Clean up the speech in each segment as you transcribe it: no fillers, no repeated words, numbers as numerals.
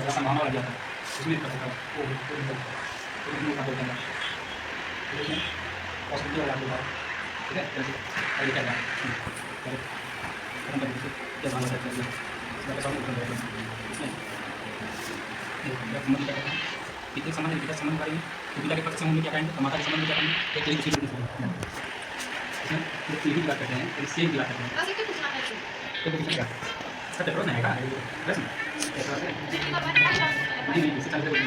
थोड़ा संभावना लग जाता है, उसमें कर सकता है वो का बोलते हैं इसमें पॉसिबिलिटी वाला होता है। ठीक है, जैसे आगे क्या है खत्म कर दीजिए क्या समझ सकते हैं इसमें कैसा उत्तर देगा इसमें संबंध क्या करना है पिता संबंध पिता संबंध करेंगे तो पिता के पक्ष से होंगे क्या करेंगे तो माता के संबंध में क्या करेंगे एक तरीके से इसमें जो पीढ़ी की बात करते हैं और सेम की बात करते हैं तो किसी का इसका पेपर नहीं आएगा बस नहीं इससे चलते हुए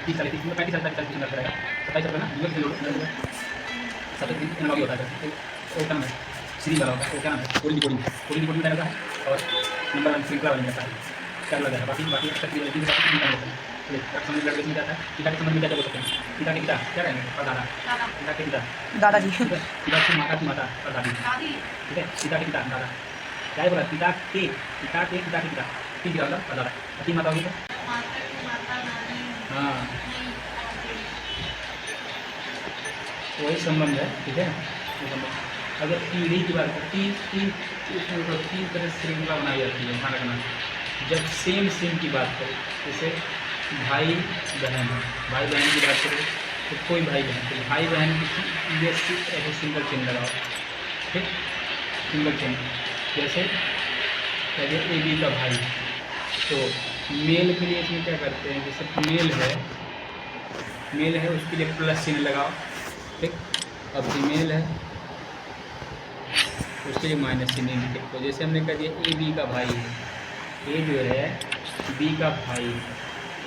30 साल 35 साल 40 साल रहेगा 27 साल ना जीवन से 7 दिन इन लॉगी होता है वो क्या नाम है श्री वाला होता है वो क्या नाम है कोडिंग कोडिंग रहता है और नंबर 1 श्रृंखला वाला रहता है क्या लगा है बाकी बाकी तक की वैल्यू का निकाल लेते हैं समझ लड़के में जाता है पिता के संबंध में क्या बोल सकते हैं पिता के पिता क्या कहेंगे और दादा पिता के पिता दादाजी पिता की माता और दादी ठीक है पिता के पिता दादा क्या बोला पिता के पिता तीन क्या होगा और दादा तीन माता होगी तो हाँ वही संबंध है। ठीक है वो संबंध अगर पीढ़ी की बात करें तीन तरह से श्रृंखला बनाई जाती है ध्यान रखना जब सेम की बात करें जैसे भाई बहन की बात करें तो कोई भाई बहन तो भाई बहन की ऐसे सिंगल चेन लगाओ ठीक सिंगल चेन जैसे कहिए ए बी का भाई तो मेल के लिए इसमें क्या करते हैं जैसे मेल है उसके लिए प्लस चिन्ह लगाओ ठीक अब फीमेल है उसके लिए माइनस चिन्ह इंडिकेट करो जैसे हमने कह दिया ए बी का भाई है ए जो है बी का भाई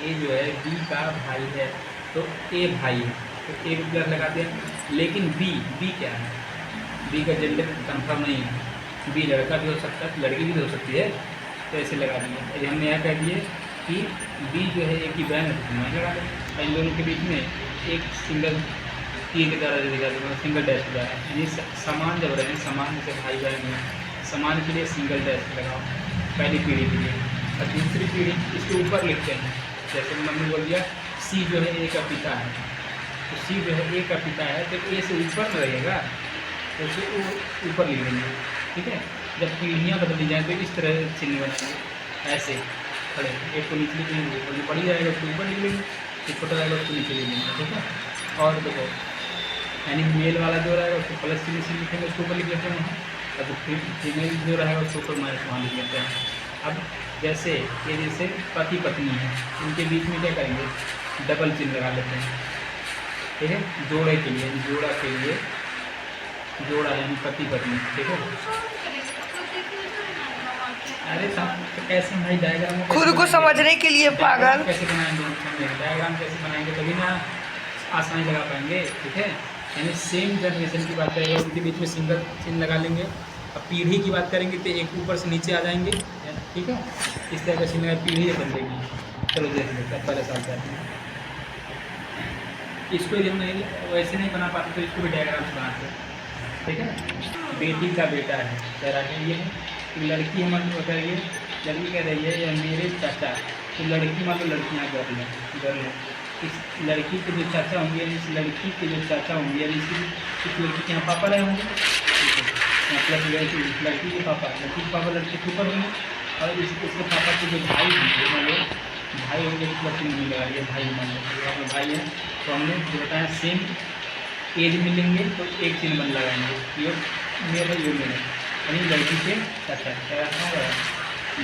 ए जो है बी का भाई है तो ए भाई है तो ए को प्लस लगा दिया लेकिन बी क्या है बी का जेंडर कंफर्म नहीं है बी लड़का भी हो सकता है लड़की भी हो सकती है तो ऐसे लगा दिए यदि हमने यह कह दिए कि बी जो है एक की बहन है तो मैं लगा दें इन दोनों के बीच में एक सिंगल तीर के द्वारा दिखा देगा सिंगल डैश द्वारा यानी समान जब रहें समान जैसे भाई बहन में समान के लिए सिंगल डैश लगाओ पहली पीढ़ी के लिए और दूसरी पीढ़ी इसके ऊपर लिखते हैं जैसे मम्मी बोल दिया सी जो है ए का पिता है तो सी जो है ए का पिता है तो ए से ऊपर में रहेगा तो उसे ऊपर लिख देंगे। ठीक है जब पीढ़ियाँ बदली जाएँ तो इस तरह चिन्ह बनाएंगे ऐसे खड़े एक को नीचे लिख लेंगे और जो बड़ी जाएगा उसको ऊपर लिख लेंगे जो छोटा रहेगा उसको नीचे लिख लेंगे। ठीक है और देखो यानी मेल वाला जो रहेगा उसको प्लस चिन्ह से लिखेंगे उसके ऊपर लिख लेते हैं और जो फीमेल जो रहेगा उसके ऊपर माइनस वहाँ लिख लेते हैं। अब जैसे ये जैसे पति पत्नी है उनके बीच में क्या करेंगे डबल चिन्ह लगा लेते हैं। ठीक है जोड़ा के लिए जोड़ा यानी पति पत्नी। ठीक है अरे तो कैसे भाई डायग्राम खुद को समझने के लिए पागल कैसे बनाएंगे डायग्राम कैसे बनाएंगे तभी ना आसानी लगा पाएंगे। ठीक है यानी सेम जनरेशन की बात करेंगे उनके बीच में सिंगल चिन्ह लगा लेंगे। अब पीढ़ी की बात करेंगे तो एक ऊपर से नीचे आ जाएंगे। ठीक है इस तरह का चिन्ह पीढ़ी बन जाएगी। चलो देख लेते हैं पहले साल करते हैं इसको यदि हम वैसे नहीं बना पाते तो इसको भी डायग्राम से बनाते हैं। ठीक है बेटी का बेटा है कह रहा है ये है लड़की हमारे बताइए लड़की कह रही है या मेरे चाचा तो लड़की मान लो लड़कियाँ गर्ल है इस लड़की के जो चाचा होंगे इस लड़की के जो चाचा होंगे यानी इस लड़की के यहाँ पापा रहे होंगे प्लस लड़की के पापा लड़की के पापा लड़के के ऊपर होंगे और इसके पापा के जो भाई होंगे मान लो भाई होंगे तो प्लस नहीं लगा रही है भाई मान लो अपना भाई है तो हमने जो बताया सेम एज में लेंगे तो एक चिन्ह बन लगाएंगे ये मेरा ये मेरा यानी लड़की के चाचा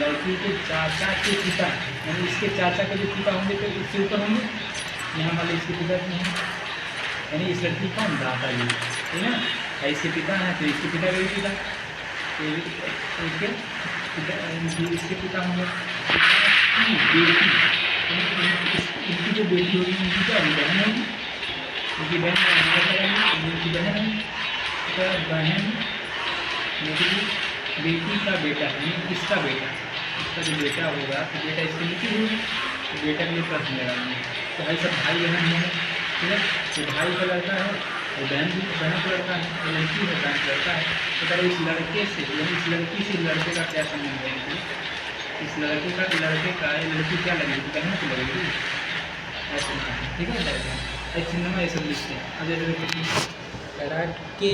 लड़की के चाचा के पिता यानी इसके चाचा के जो पिता होंगे तो इससे ऊपर होंगे यहाँ मान लो इसके पिता नहीं है यानी इस लड़की कौन दाता जी ठीक है ना इसके पिता हैं तो इसके पिता का भी पिता इसके पिता होंगे बेटी इनकी जो बेटी होगी उनकी क्या होगी बहन होगी उनकी बहन उनकी बहन बहन बेटी का बेटा है इसका जो बेटा होगा तो बेटा इसके नीचे होगी तो बेटा के लिए प्रश्न लगाएंगे तो भाई सब भाई बहन है। ठीक है तो भाई का लड़का है और बहन का लड़का है और लड़की है बहन का लड़का है तो अगर इस लड़के से यानी इस लड़की से लड़के का क्या संबंध है इस लड़के का लड़की क्या लगेगी बहन को लगेगी ऐसे। ठीक है एक चिन्ह में ये सब लिखते हैं। अब जैसे के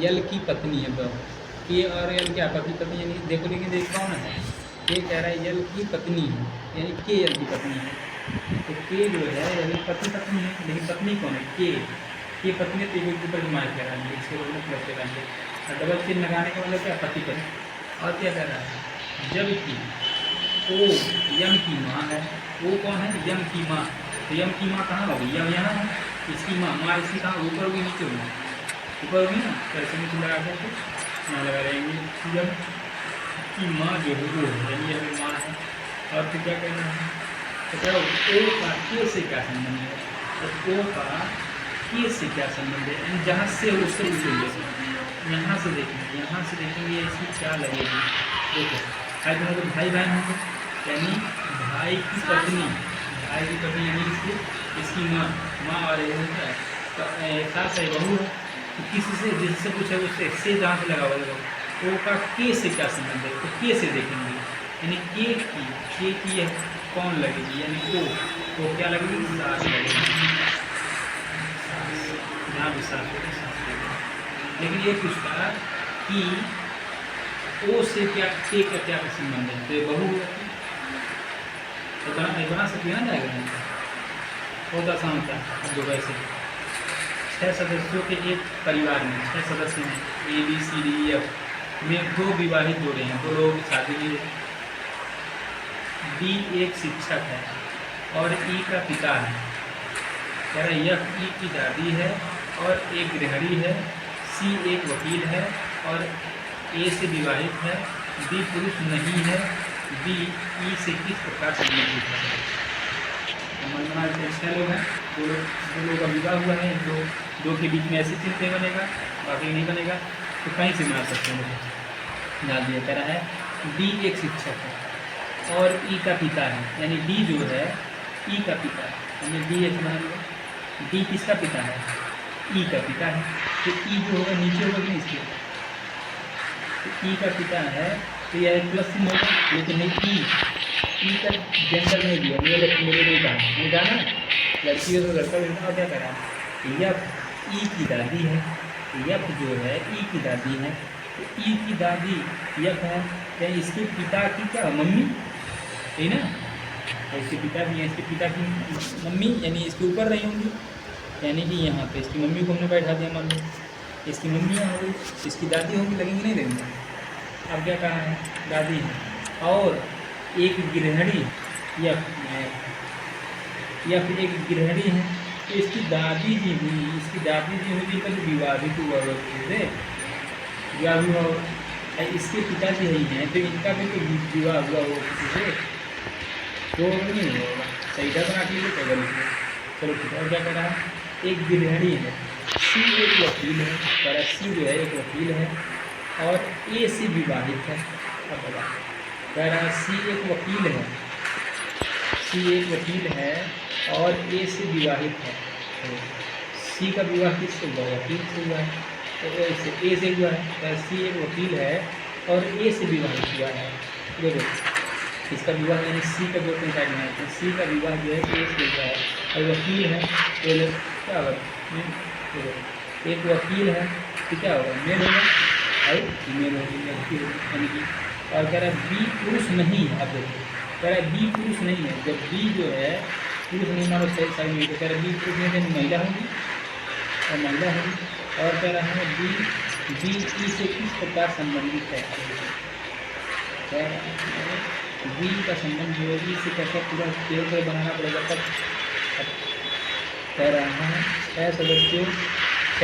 यल की पत्नी है तो के और यल क्या पति पत्नी यानी देखो लेकिन देख कौन है के कह रहा है यल की पत्नी है, यानी के यल की पत्नी है। तो के जो है यानी पति पत्नी है, लेकिन पत्नी कौन है? के पत्नी तो एक ऊपर मार्क लगाएंगे, इसके ऊपर प्लस लगाएंगे और डबल चिन्ह लगाने का मतलब क्या? पति पत्नी। और क्या कह रहा है? जबकि ओ यम की माँ है। वो कौन है? यम की माँ। तो यम की माँ कहाँ होगी? यम यहाँ है, इसकी माँ इसकी कहाँ? ऊपर होगी नीचे होगी? ऊपर होगी ना। तो ऐसे नीचे लगा करके यहाँ लगा रहेंगे यम की माँ जो है वो है, यानी यह माँ है। और फिर क्या कहना है? तो क्या ओ का के से क्या संबंध है? तो ओ का के से क्या संबंध है? यानी जहाँ से उससे पूछेंगे, यहाँ से देखेंगे इसकी क्या लगेगी। देखो भाई दोनों तो भाई बहन होंगे, यानी भाई की पत्नी यानी इसकी माँ और सास है, बहू है। तो किसी से जिससे पूछे उससे से जहाँ से लगा हुआ ओ का के से क्या संबंध है? तो के से देखेंगे, यानी के की यह कौन लगेगी? यानी ओ क्या लगेगी? सास लगेगी। यहाँ भी सास लगेगी। लेकिन ये पूछता कि ओ से क्या के का क्या संबंध है? तो ये बहू तो बना सकती है ना, जाएगा बहुत आसान होता है। अब जो वैसे 6 सदस्यों के एक परिवार में 6 सदस्य हैं, ABCDEF में 2 विवाहित जोड़े हैं, 2 लोग शादी में। B एक शिक्षक है और E का पिता है। कह रहा है F E की दादी है और एक गृहिणी है। C एक वकील है और A से विवाहित है। B पुरुष नहीं है। B E से किस प्रकार संबंधित है? मनमाना 6 लोग हैं, 2 लोगों का विवाह हुआ है, दो के बीच में ऐसी चीज़ नहीं बनेगा, बाकी नहीं बनेगा, तो कहीं से बना सकते हैं। डाल दिया। कह रहा है D एक शिक्षक है और E का पिता है, यानी D जो है E का पिता है, यानी D एक बना लिया। D किसका पिता है? E का पिता है। तो E जो होगा नीचे होगा नहीं इसके, तो E का पिता है तो यह प्लस चिन्ह होगा, लेकिन नहीं ई का जेंडर नहीं दिया, मेरे नहीं कहा, नहीं कहा ना, लड़की तो लड़का लड़का। और क्या कह रहा है? यफ ई की दादी है। यफ जो है ई की दादी है, तो ई की दादी यफ है, यानी इसके पिता की क्या? मम्मी है ना। तो इसके पिता भी है, इसके पिता की मम्मी यानी इसके ऊपर रही होंगी, यानी कि यहाँ पे इसकी मम्मी को हमने बैठा दिया। मान लो इसकी मम्मी यहाँ होगी, इसकी दादी होगी, लगेंगे नहीं लगेंगे? अब क्या कहा है? दादी है और एक गृहिणी या फिर एक गृहिणी है, तो इसकी दादी जी हुई, जिनका जो विवाहित हुआ थे, विवाह हुआ हो, इसके पिताजी ही हैं, तो इनका भी तो विवाह हुआ हो किसी से, तो नहीं होगा। सही था बना के टेबल में। चलो ठीक है। और क्या कह रहा है? एक गृहिणी है। सी एक वकील है, कह रहा सी जो है एक वकील है और ए से विवाहित है। अब बता कह रहा है सी एक वकील है, और ए से विवाहित है। तो सी का विवाह किससे हुआ? वकील से हुआ है। तो ए से हुआ है, तो सी एक वकील है और ए से विवाहित हुआ है। देखो इसका विवाह यानी सी का जो साइड में है, तो सी का विवाह जो है ए से हुआ है और वकील है, तो क्या होगा? देखो एक वकील है तो क्या होगा? मेल होगा और फीमेल होगी, लड़की होगी, यानी कि। और कह रहा है बी पुरुष नहीं है। अब देखो कह रहा है बी पुरुष नहीं है, जब बी जो है पुरुष नहीं मानो सही साइड में, तो कह रहा है बी पुरुष नहीं है, महिला होगी और महिला होगी। और कह रहा है बी ई से किस प्रकार संबंधित है? कह रहा है बी का संबंध जो है ई से कैसा पूरा तेल से बनाना पड़ेगा तब। कह रहा है 6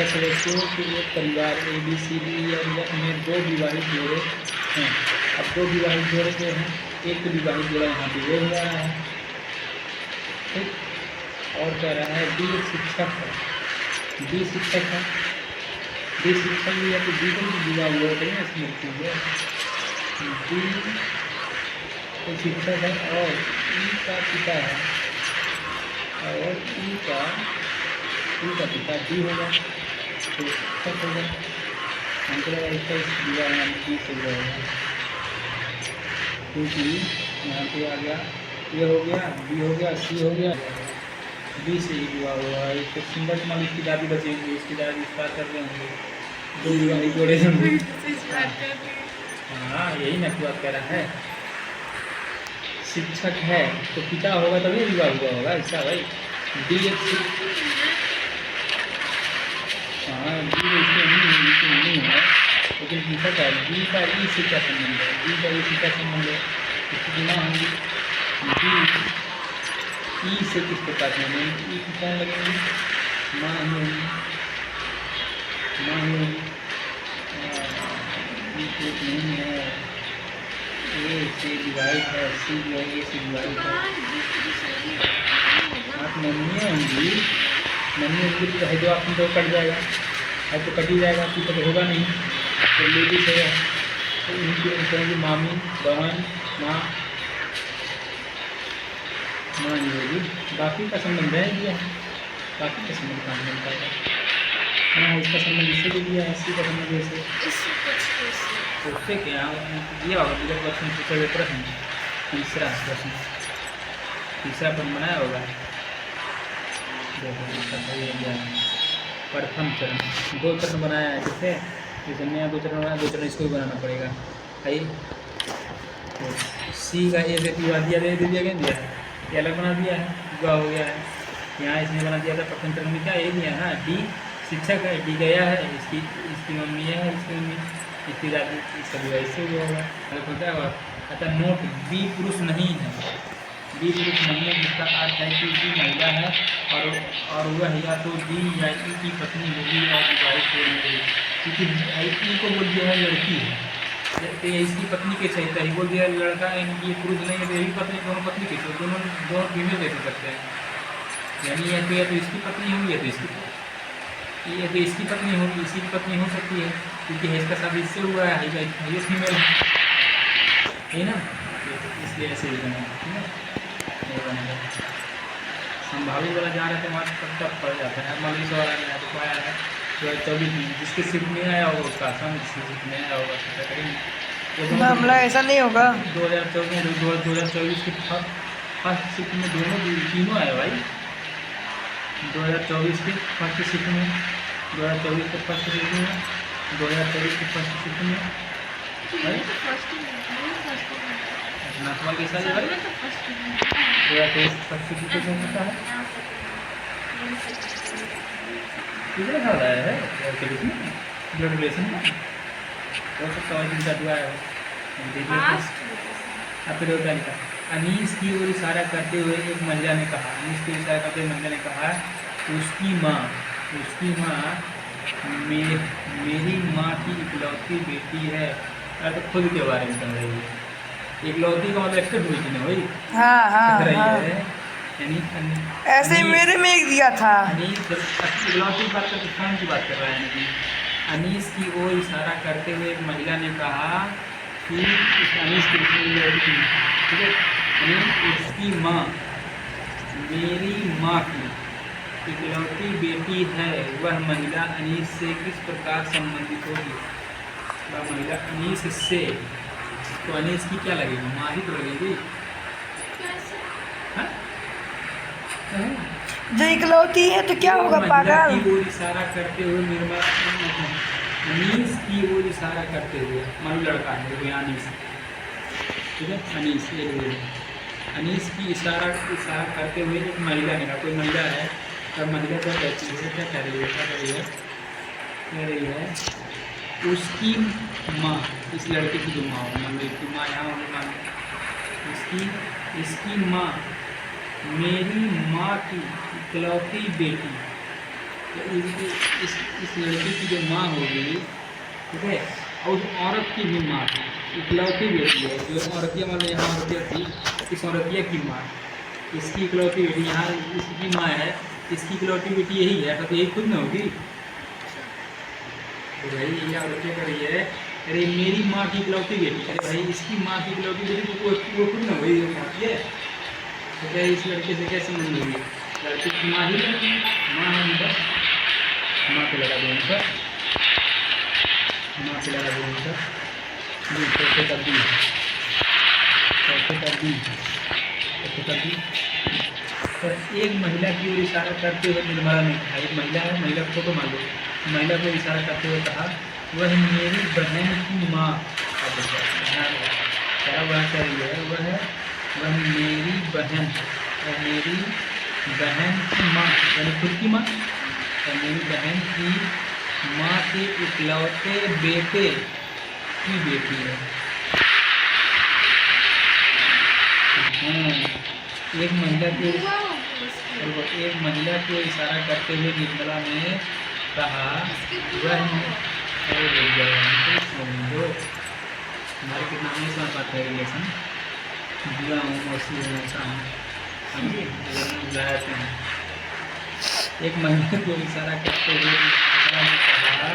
सदस्यों के एक परिवार ABCDEF में 2 विवाहित जोड़े हैं। अब 2 विवाहित जोड़े जो हैं, एक तो विवाहित जोड़ा यहाँ पे हो रहा है, ठीक। और कह रहा है डी एक शिक्षक है, डी शिक्षक भी है, तो डी को भी विवाह हुआ है ना इसमें डी तो शिक्षक है और ई का पिता है, और ई का पिता डी होगा, तो शिक्षक होगा। हमको लगा इसका इस विवाह यहाँ डी से हुआ होगा, क्योंकि यहाँ पे आ गया ये हो गया, बी हो गया, सी हो गया, बी से ही विवाह हुआ। एक तो सिंगल मान इसकी दादी बचेगी, इसकी दादी स्टार्ट कर रहे होंगे, 2 विवाहित जोड़े होंगे। हाँ यही ना की बात कह रहा है। शिक्षक है तो पिता होगा तभी विवाह हुआ होगा, ऐसा भाई। डी एक हाँ डी इसके नहीं है, लेकिन शिक्षक है। डी का ई से क्या संबंध है? डी का ई से क्या संबंध है? इसकी बिना होंगी डी ई से किस प्रकार से होंगे? ई की कौन लगेगी? माँ ही होगी, माँ ही होगी। नहीं है, ए से डिवाइड है, सी जो है ए से डिवाइड है। आप मम्मी होंगी, मम्मी होंगी तो है जो आप तो कट जाएगा, है तो कट ही जाएगा, आपकी तो होगा नहीं। तो लेडीज है तो इनकी होगी मामी, बहन, माँ, माँ नहीं होगी। बाकी का संबंध है दिया, बाकी का संबंध कहाँ मिल पाएगा? हाँ इसका संबंध इससे भी दिया है, इसी का संबंध ऐसे उससे क्या दिया होगा? बिगड़ प्रश्न पूछा हुए प्रश्न, तीसरा प्रश्न, तीसरा प्रश्न बनाया होगा। प्रथम चरण, दो चरण बनाया है, जैसे जैसे नया दो चरण बनाया, दो चरण इसको भी बनाना पड़ेगा। आइए तो सी का ए से विवाह दिया दे दिया गया, दिया ये अलग बना दिया है, विवाह हो गया है। यहाँ इसने बना दिया था प्रथम चरण में क्या ये दिया है? डी शिक्षक है, डी गया है, इसकी मम्मी है, इसकी मम्मी, इसकी दादी, इसका विवाह इससे हुआ होगा। तो क्या हुआ? अतः नोट बी पुरुष नहीं है, बी पुरुष नहीं है जिसका अर्थ है कि बी महिला है और वह या तो डी या ई की पत्नी होगी और विवाहित हो रही है, क्योंकि ई को बोल दिया है लड़की है, तो इसकी पत्नी के सहित ही बोल दिया लड़का है, ये पुरुष नहीं है, तो यही पत्नी, दोनों पत्नी के सहित, दोनों फीमेल कैसे सकते हैं? यानी या तो इसकी पत्नी होगी या तो इसकी पत्नी होगी, इसी की पत्नी हो सकती है, क्योंकि इसका शादी इससे हुआ है, ये फीमेल है ना, इसलिए ऐसे ही बना, ठीक है। नहीं बनेगा, संभावित वाला जहाँ रहते हैं वहाँ तब पड़ जाता है। मान लीजिए सवाल आ गया तो आया है 2024 में, जिसके शिफ्ट में आया होगा उसका आसान, जिसके शिफ्ट में आया होगा उसका करेंगे। मामला ऐसा नहीं होगा। 2024 की फर्स्ट शिफ्ट में दोनों तीनों आए भाई। 2024 के फर्स्ट शिफ्ट में, 2024 के फर्स्ट शिफ्ट में, 2024 के फर्स्ट शिफ्ट में नाथवा के साथ भाई 2023 फर्स्ट शिफ्ट कैसे होता है? कितने साल आया है ब्लड रिलेशन में? हो सकता है जिनका दुआ है फिर होता है। अनीस की ओर इशारा करते हुए एक महिला ने कहा, अनीस की ओर इशारा करते हुए महिला ने कहा उसकी माँ मेरी माँ की इकलौती बेटी है। तो खुद के बारे में कह रही है, इकलौती का मतलब एक्सेप्ट हुई थी ना भाई। हाँ रही हाँ है यानी ऐसे मेरे में एक दिया था। अनीस इकलौती की बात करते कौन की बात कर रहा है? यानी अनीस की ओर इशारा करते हुए एक महिला ने कहा कि अनीस की, ठीक है, उसकी माँ मेरी माँ की इकलौती बेटी है, वह महिला अनीस से किस प्रकार संबंधित होगी? वह महिला अनीस से, तो अनीस की क्या लगेगी? माँ ही तो लगेगी। जो इकलौती है तो क्या होगा पागल? की ओर इशारा करते हुए अनीस की ओर इशारा करते हुए, मान लड़का है देखो यहाँ अनीस, ठीक है, अनीस की इशारा करते हुए एक महिला ने कहा, कोई महिला है, तब महिला क्या कहती है, क्या कह रही है, कह रही है उसकी माँ, इस लड़के की जो माँ हो, मान लो इसकी माँ यहाँ होगी, मान इसकी माँ मेरी माँ की इकलौती बेटी, तो इस लड़के की जो माँ होगी, ठीक है, और उस औरत की भी माँ थी, इकलौती बेटी है, जो औरतिया मान लो यहाँ औरतिया थी, इस औरतिया की माँ, इसकी इकलौती बेटी यहाँ इसकी माँ है, इसकी इकलौती बेटी यही है, तो यही खुद में होगी। तो भाई ये औरतिया कर रही है, अरे मेरी माँ की इकलौती बेटी, अरे भाई इसकी माँ की इकलौती बेटी तो वो खुद में वही होती है, तो क्या इस लड़के से कैसे संबंध होगी? लड़की की माँ ही लड़की, माँ है उनका, माँ पे लगा दो उनका, माँ पे लगा दो उनका, चौथे का दी, तो एक महिला की ओर इशारा करते हुए निर्मला ने कहा, एक महिला है, महिला को फोटो मान लो, महिला को इशारा करते हुए कहा वह मेरी बहन की माँ, क्या बहन कह रही है, वह वह मेरी बहन, वह मेरी बहन की माँ यानी खुद की माँ, वह मेरी बहन की माँ के इकलौते बेटे की बेटी है। हाँ, एक महिला को इशारा करते हुए निर्मला ने कहा, वह अरे बोल गया समझो हमारे कितना नहीं समझ पाते हैं रिलेशन बुरा हूँ मौसी हूँ ऐसा हूँ समझे बुलाते हैं। एक महिला को इशारा करते हुए निर्मला ने कहा,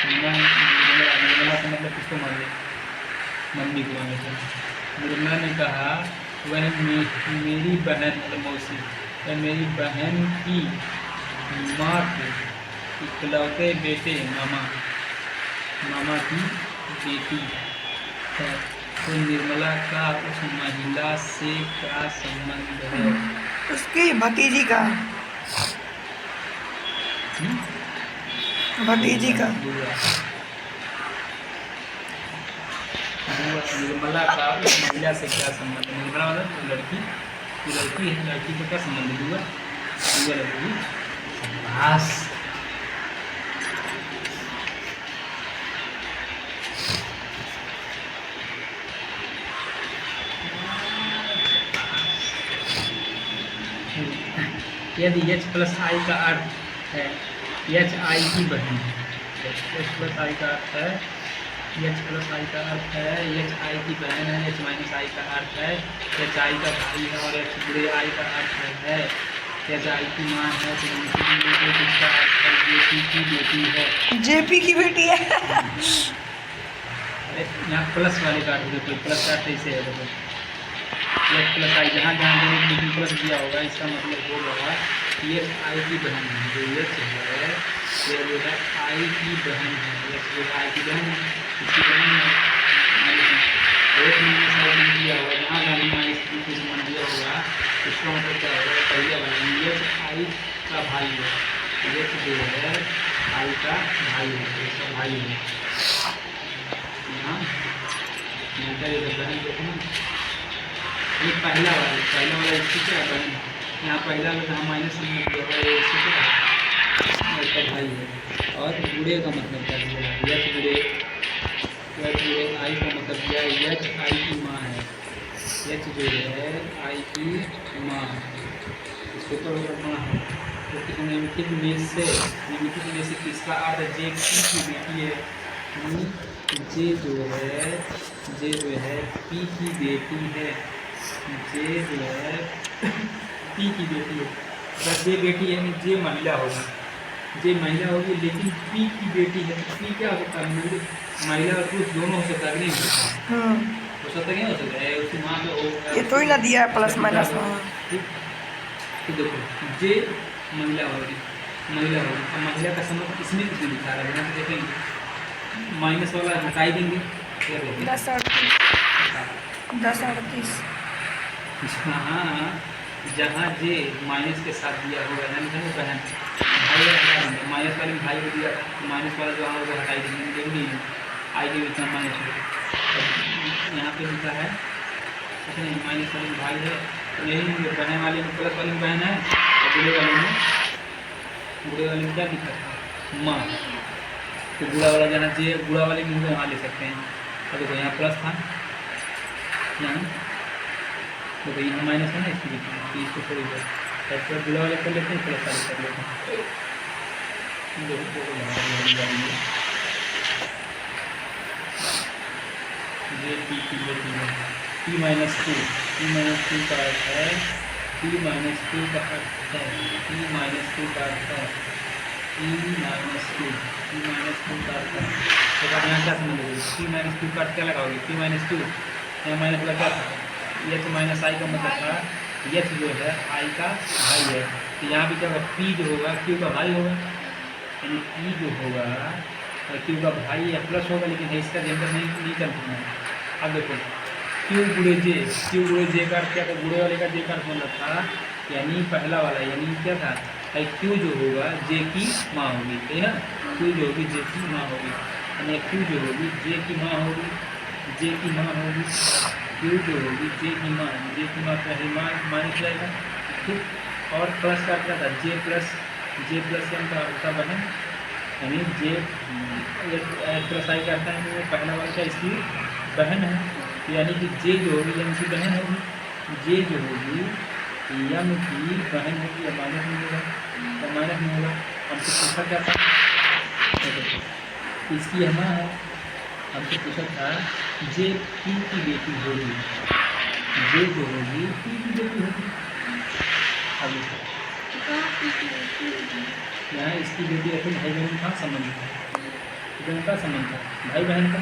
निर्मला का मतलब किसको मान ले, मम्मी को मान लेते हैं। निर्मला ने कहा, वह मेरी बहन मतलब मौसी, वह मेरी बहन की माँ के इकलौते बेटे मामा की बेटी है। तो निर्मला का उस महिला से क्या संबंध है? उसकी भतीजी का, भतीजी का। निर्मला का उस महिला से क्या संबंध है? निर्मला मतलब लड़की है, लड़की को क्या संबंध है? दुआ लड़की बस। यदि h प्लस आई का अर्थ है एच आई की बहन, h प्लस आई का अर्थ है एच प्लस आई का अर्थ है एच आई की बहन है, एच माइनस आई का अर्थ है एच आई का भाई है और एच बुरे आई का अर्थ है एच आई की माँ है, तो इसका अर्थ है जेपी की बेटी है। जेपी की बेटी है। अरे यहाँ प्लस वाले का अर्थ देखो, प्लस का अर्थ ऐसे है देखो, एच प्लस आई जहाँ लेकिन प्लस दिया होगा इसका मतलब होगा ये आई की बहन है, जो एच है ये जो है आई की बहन है, एच जो आई की बहन है इसकी बहन है। एक माइनस आई दिया होगा जहाँ माइनस कुछ मन दिया होगा इसका मतलब क्या होगा, पहले वाला एच आई का भाई है, एच जो है आई का भाई है, इसका भाई है। यहाँ बहन देखो ना, ये पहला वाला इसकी क्या है बहन, यहाँ पहला वाला जहाँ माइनस इसका भाई है। और बुरे का मतलब क्या है, एच बुरे आई का मतलब क्या है, एच आई की माँ है, एच जो है आई की माँ, इसके ऊपर माँ है। तो निम्नलिखित में से किसका अर्थ जे की बेटी है, जे जो है पी की बेटी है, जे जो है पी की बेटी है। अगर जे बेटी है जे महिला होगी, लेकिन पी की बेटी है, पी क्या हो सकता है, महिला और पुरुष दोनों हो सकता है, नहीं हो सकता, हो सकता है, नहीं हो सकता है, उसकी माँ तो ये तो ही ना दिया है प्लस माइनस। ठीक, तो देखो जे महिला होगी, अब महिला का संबंध इसमें किसने दिखा रहा है, यहाँ पे देखेंगे माइनस वाला हटाई देंगे, 1038 जहाँ जे माइनस के साथ दिया होगा यानी कि बहन भाई हटा देंगे, माइनस वाले भाई को दिया था तो माइनस वाला जो होगा हटाई देंगे, जरूरी है आई के बीच में माइनस हो। यहाँ पे लिखा है नहीं माइनस वाले में भाई है तो नहीं, बहन वाले में प्लस वाले में बहन है और बुरे वाले में क्या लिखा था माँ, तो बुरा वाला जहाँ जे बुरा वाले में वहाँ ले सकते हैं। और देखो यहाँ प्लस था, यहाँ देखो यहाँ माइनस है ना, इसकी इसको थोड़ी देर तब बुरा वाले कर लेते हैं, प्लस वाले कर लेते हैं। ये पी की बेटी है, पी माइनस टू का अर्थ है, पी माइनस टू का अर्थ है, पी माइनस टू का अर्थ है, पी माइनस टू का अर्थ है। तो यहाँ क्या समझोगे, पी माइनस टू का अर्थ क्या लगाओगे, पी माइनस टू यहाँ माइनस वाला क्या था, एच माइनस आई का मतलब था एच जो है आई का भाई है, तो यहाँ भी क्या होगा पी जो होगा क्यू का भाई होगा, यानी पी जो होगा क्यू का भाई या प्लस होगा, लेकिन इसका जेंडर नहीं कंफर्म है। अब देखो क्यू बुरे जे का अर्थ क्या था, बुरे वाले का जे का अर्थ मतलब था यानी पहला वाला, यानी क्या था क्यू जो होगा जे की माँ होगी, है ना, क्यू जो होगी जे की माँ होगी, यानी क्यू जो होगी जे की माँ होगी, क्यू जो होगी जे की मात्रा है माइनस जाएगा, ठीक। और प्लस का क्या था, जे प्लस एम का बहन, यानी जे प्लस आई का है वो पहला वाला क्या इसकी बहन है, तो यानी कि जे जो होगी एम की बहन होगी, जे जो होगी एम की बहन होगी, या माइनस में होगा, तो माइनस में होगा। हमसे पूछा क्या था, इसकी है ना है, हमसे पूछा था जे पी की बेटी होगी, जे जो होगी पी की बेटी होगी। अब यहाँ इसकी बेटी है, भाई बहन का संबंध था, दोनों का संबंध था, भाई बहन का,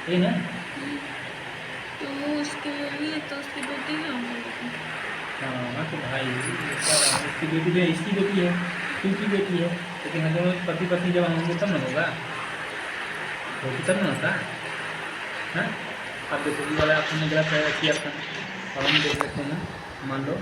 ये ना। तो उसके लिए तो उसकी बेटी भी होगी। हाँ तो भाई इसकी बेटी जो है इसकी बेटी है, पी की बेटी है, लेकिन हम दोनों पति पत्नी जब होंगे तब ना होगा, होगी तब ना होता। हाँ अब देखो ये वाला आपने गलत किया था, अब हम देख सकते हैं, मान लो